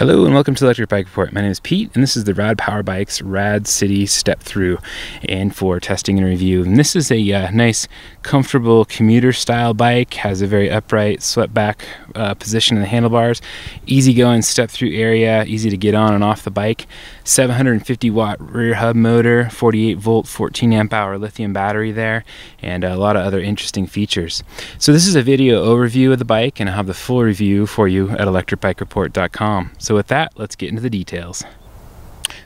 Hello and welcome to the Electric Bike Report. My name is Pete and this is the Rad Power Bikes RadCity Step Through and for testing and review. And this is a nice comfortable commuter style bike, has a very upright swept back position in the handlebars, easy going step through area, easy to get on and off the bike, 750 watt rear hub motor, 48 volt 14 amp hour lithium battery there, and a lot of other interesting features. So this is a video overview of the bike and I'll have the full review for you at electricbikereport.com. So with that, let's get into the details.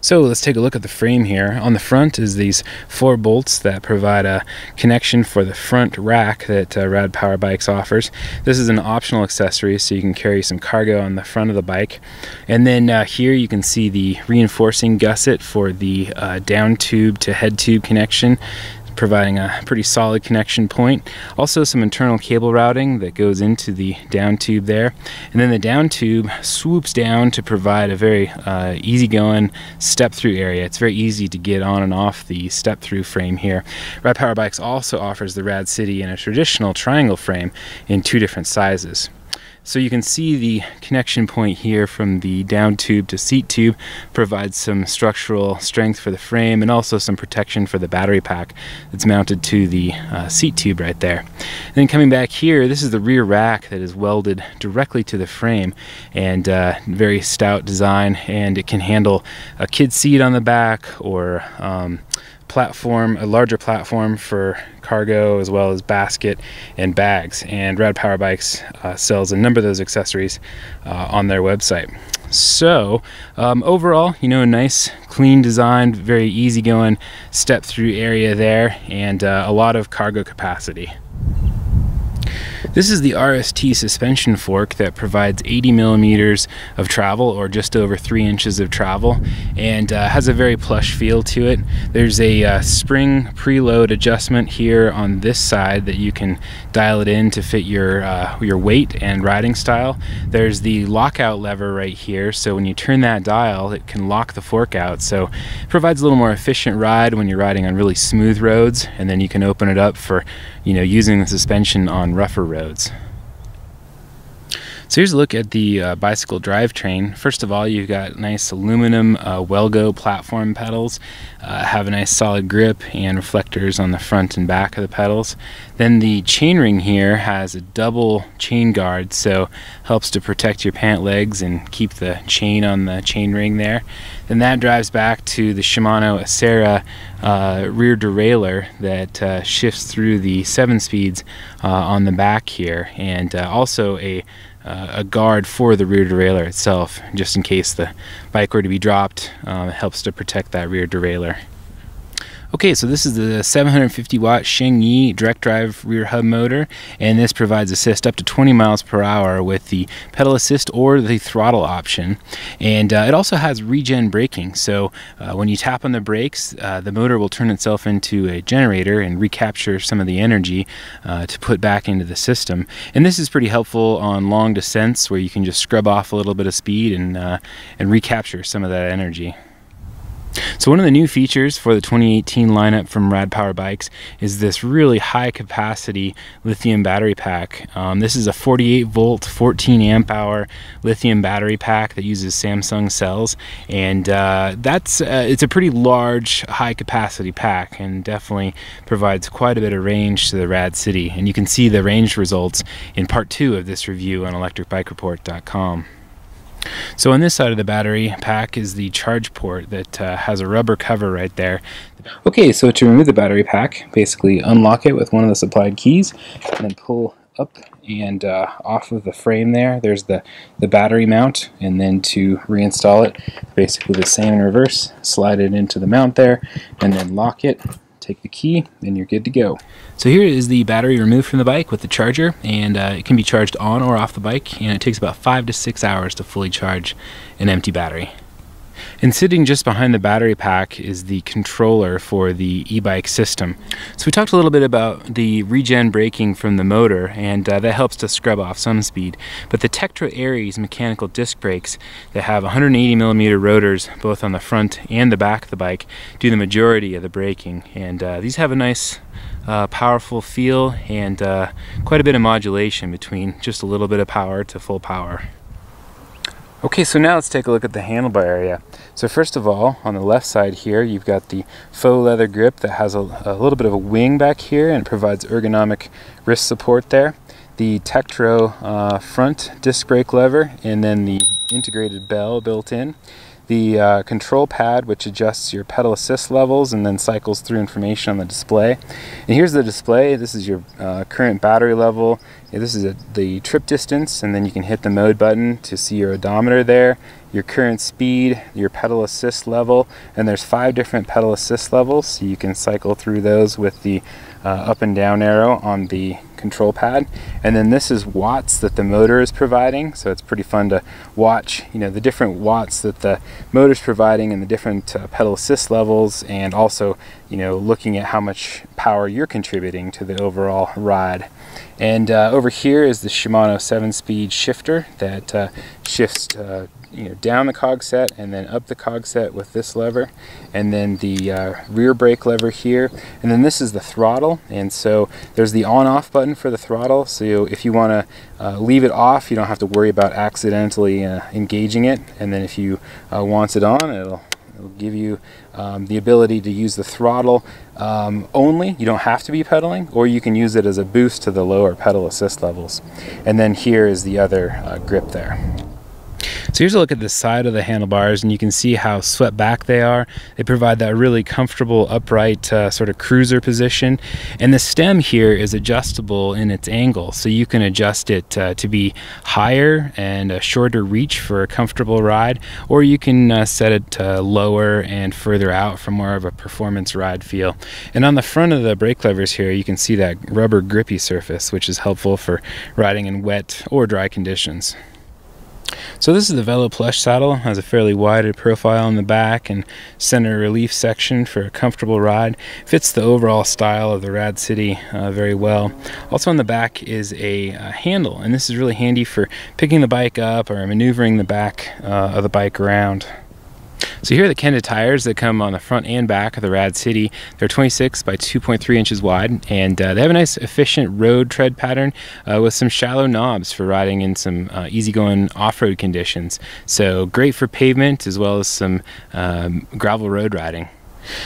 So let's take a look at the frame here. On the front is these 4 bolts that provide a connection for the front rack that Rad Power Bikes offers. This is an optional accessory so you can carry some cargo on the front of the bike. And then here you can see the reinforcing gusset for the down tube to head tube connection, providing a pretty solid connection point. Also some internal cable routing that goes into the down tube there. And then the down tube swoops down to provide a very easygoing step through area. It's very easy to get on and off the step through frame here. Rad Power Bikes also offers the RadCity in a traditional triangle frame in 2 different sizes. So you can see the connection point here from the down tube to seat tube provides some structural strength for the frame and also some protection for the battery pack that's mounted to the seat tube right there. And then coming back here, this is the rear rack that is welded directly to the frame, and very stout design, and it can handle a kid's seat on the back or a larger platform for cargo as well as basket and bags. And Rad Power Bikes sells a number of those accessories on their website. So overall, you know, a nice clean design, very easygoing step through area there, and a lot of cargo capacity. This is the RST suspension fork that provides 80 millimeters of travel, or just over 3 inches of travel, and has a very plush feel to it. There's a spring preload adjustment here on this side that you can dial it in to fit your weight and riding style. There's the lockout lever right here, so when you turn that dial it can lock the fork out, so it provides a little more efficient ride when you're riding on really smooth roads, and then you can open it up for, you know, using the suspension on rougher roads. So here's a look at the bicycle drivetrain. First of all, you've got nice aluminum Welgo platform pedals, have a nice solid grip and reflectors on the front and back of the pedals. Then the chainring here has a double chain guard, so helps to protect your pant legs and keep the chain on the chainring there. Then that drives back to the Shimano Acera rear derailleur that shifts through the 7 speeds on the back here, and also a guard for the rear derailleur itself, just in case the bike were to be dropped. It helps to protect that rear derailleur. Okay, so this is the 750 watt Shengyi direct drive rear hub motor, and this provides assist up to 20 miles per hour with the pedal assist or the throttle option. And it also has regen braking, so when you tap on the brakes, the motor will turn itself into a generator and recapture some of the energy to put back into the system. And this is pretty helpful on long descents where you can just scrub off a little bit of speed and recapture some of that energy. So one of the new features for the 2018 lineup from Rad Power Bikes is this really high capacity lithium battery pack. This is a 48 volt 14 amp hour lithium battery pack that uses Samsung cells, and it's a pretty large high capacity pack and definitely provides quite a bit of range to the RadCity, and you can see the range results in part 2 of this review on electricbikereport.com. So on this side of the battery pack is the charge port that has a rubber cover right there. Okay, so to remove the battery pack, basically unlock it with one of the supplied keys and then pull up and off of the frame there. There's the battery mount, and then to reinstall it, basically the same in reverse. Slide it into the mount there and then lock it. Take the key, and you're good to go. So here is the battery removed from the bike with the charger, and it can be charged on or off the bike, and it takes about 5 to 6 hours to fully charge an empty battery. And sitting just behind the battery pack is the controller for the e-bike system. So we talked a little bit about the regen braking from the motor, and that helps to scrub off some speed. But the Tetra Aries mechanical disc brakes that have 180 millimeter rotors both on the front and the back of the bike do the majority of the braking. And these have a nice powerful feel and quite a bit of modulation between just a little bit of power to full power. Okay, so now let's take a look at the handlebar area. So first of all, on the left side here, you've got the faux leather grip that has a little bit of a wing back here and provides ergonomic wrist support there. The Tektro front disc brake lever, and then the integrated bell built in. The control pad, which adjusts your pedal assist levels and then cycles through information on the display. And here's the display. This is your current battery level. This is the trip distance, and then you can hit the mode button to see your odometer there, your current speed, your pedal assist level, and there's 5 different pedal assist levels, so you can cycle through those with the up and down arrow on the control pad. And then this is watts that the motor is providing, so it's pretty fun to watch, the different watts that the motor is providing and the different pedal assist levels, and also looking at how much power you're contributing to the overall ride. And over here is the Shimano 7-speed shifter that shifts down the cog set and then up the cog set with this lever, and then the rear brake lever here, and then this is the throttle. And so there's the on-off button for the throttle, so if you want to leave it off, you don't have to worry about accidentally engaging it, and then if you want it on, it'll give you the ability to use the throttle only. You don't have to be pedaling, or you can use it as a boost to the lower pedal assist levels. And then here is the other grip there. So here's a look at the side of the handlebars, and you can see how swept back they are. They provide that really comfortable upright sort of cruiser position. And the stem here is adjustable in its angle, so you can adjust it to be higher and a shorter reach for a comfortable ride, or you can set it to lower and further out for more of a performance ride feel. And on the front of the brake levers here, you can see that rubber grippy surface, which is helpful for riding in wet or dry conditions. So this is the Velo Plush saddle. It has a fairly wide profile in the back and center relief section for a comfortable ride. Fits the overall style of the RadCity very well. Also on the back is a handle, and this is really handy for picking the bike up or maneuvering the back of the bike around. So here are the Kenda tires that come on the front and back of the RadCity. They're 26 by 2.3 inches wide, and they have a nice efficient road tread pattern with some shallow knobs for riding in some easygoing off-road conditions. So great for pavement as well as some gravel road riding.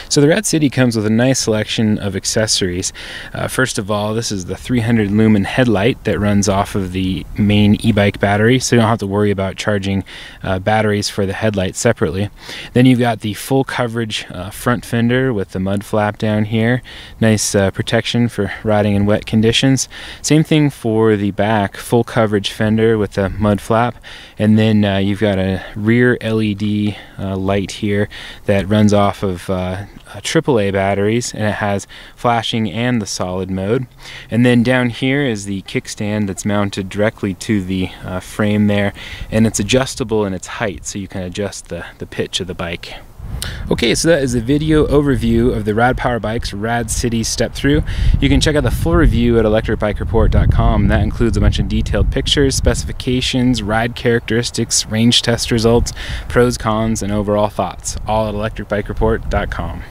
So the RadCity comes with a nice selection of accessories. First of all, this is the 300 lumen headlight that runs off of the main e-bike battery, so you don't have to worry about charging batteries for the headlight separately. Then you've got the full coverage front fender with the mud flap down here. Nice protection for riding in wet conditions. Same thing for the back, full coverage fender with the mud flap. And then you've got a rear LED light here that runs off of AAA batteries, and it has flashing and the solid mode. And then down here is the kickstand that's mounted directly to the frame there, and it's adjustable in its height, so you can adjust the pitch of the bike. Okay, so that is a video overview of the Rad Power Bike's RadCity Step Through. You can check out the full review at electricbikereport.com. That includes a bunch of detailed pictures, specifications, ride characteristics, range test results, pros, cons, and overall thoughts, all at electricbikereport.com.